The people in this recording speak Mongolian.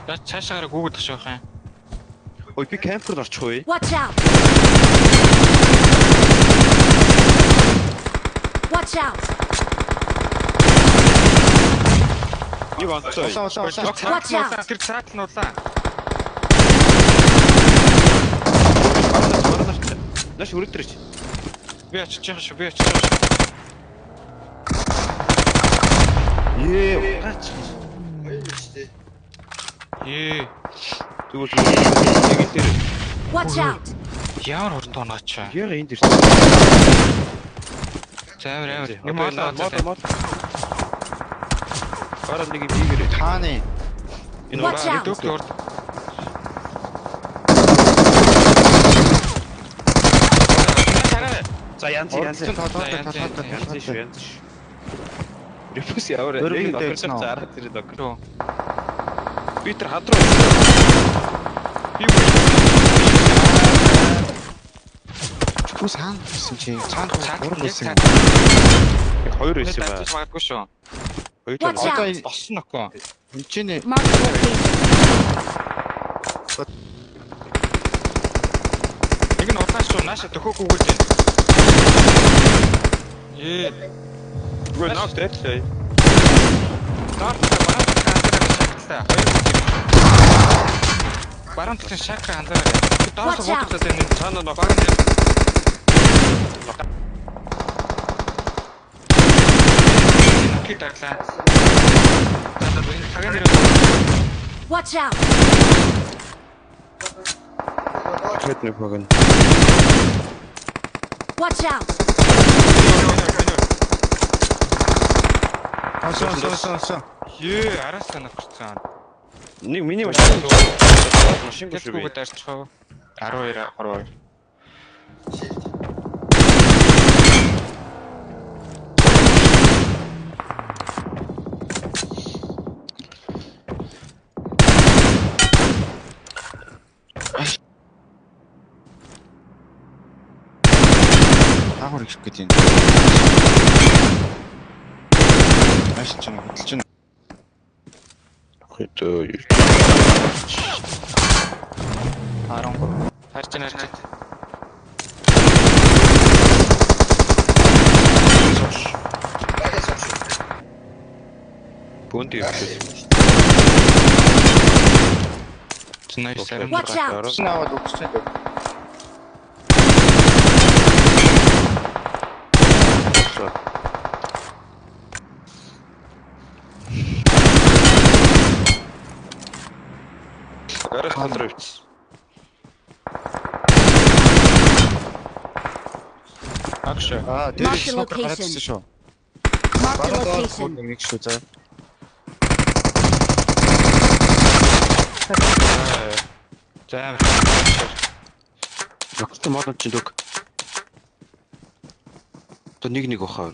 Цаашаараа гүгдэх шүүх юм. Ой би кампер орчих уу? Watch out. Watch out. Юу анцаа? Watch out. Тэр цаатлнуулаа. Наш өрөөдрч. Би очиж байгаа шүү. Би очиж байгаа шүү. Гач. Зүгээр нэг дээр. Watch out. Ямар хурдан тоонооч. Яга энд дэр. Амар. Юм олоо. Гараа нэг юм хийгэрээ. Тааны. Энэ Watch out. Дөөг урд. За янз. Рефус яваа. Өргөн Яг дээдсэн үү? зараад ирээд баг. Юу? Би тэр хадруу. Чүс хаан гэсэн чи цаанд гурав байсан. Хоёр байсан ба. Магадгүй шүү. Хоёр Watch жаа. out. Болсон нөхгүй. Энд чинь Mark the location. Нэг нь удаан шүү. Нааша төхөөг үгүүлж байна. Зүгээр наа дэвлээ. Баруун талын шака анзаараа. Доос Watch out. хуудасаа энэ цаана нөө баруун. Китэрлээ. Тата энэ цагаан дээр. Watch out. Хэд нэг хогон. Watch out. Асан. Араас санагдсан. Нэг миний машин Шингүү шүү би. 12 22. Таагаар их гэдэг юм. Маш ч нэг хөдөлж байна. Хэдөө 13. Харж байна. Бөнд юм. Nice. Watch out. Снаваад өгсөн. Гарах хандравч. Акшэ. Дээр Mark the снокер location. гараадсэн шүү. Mark the Баруун location. нэг шүү заа. За. Доктор модон чинь дөг. То нэг бахаа.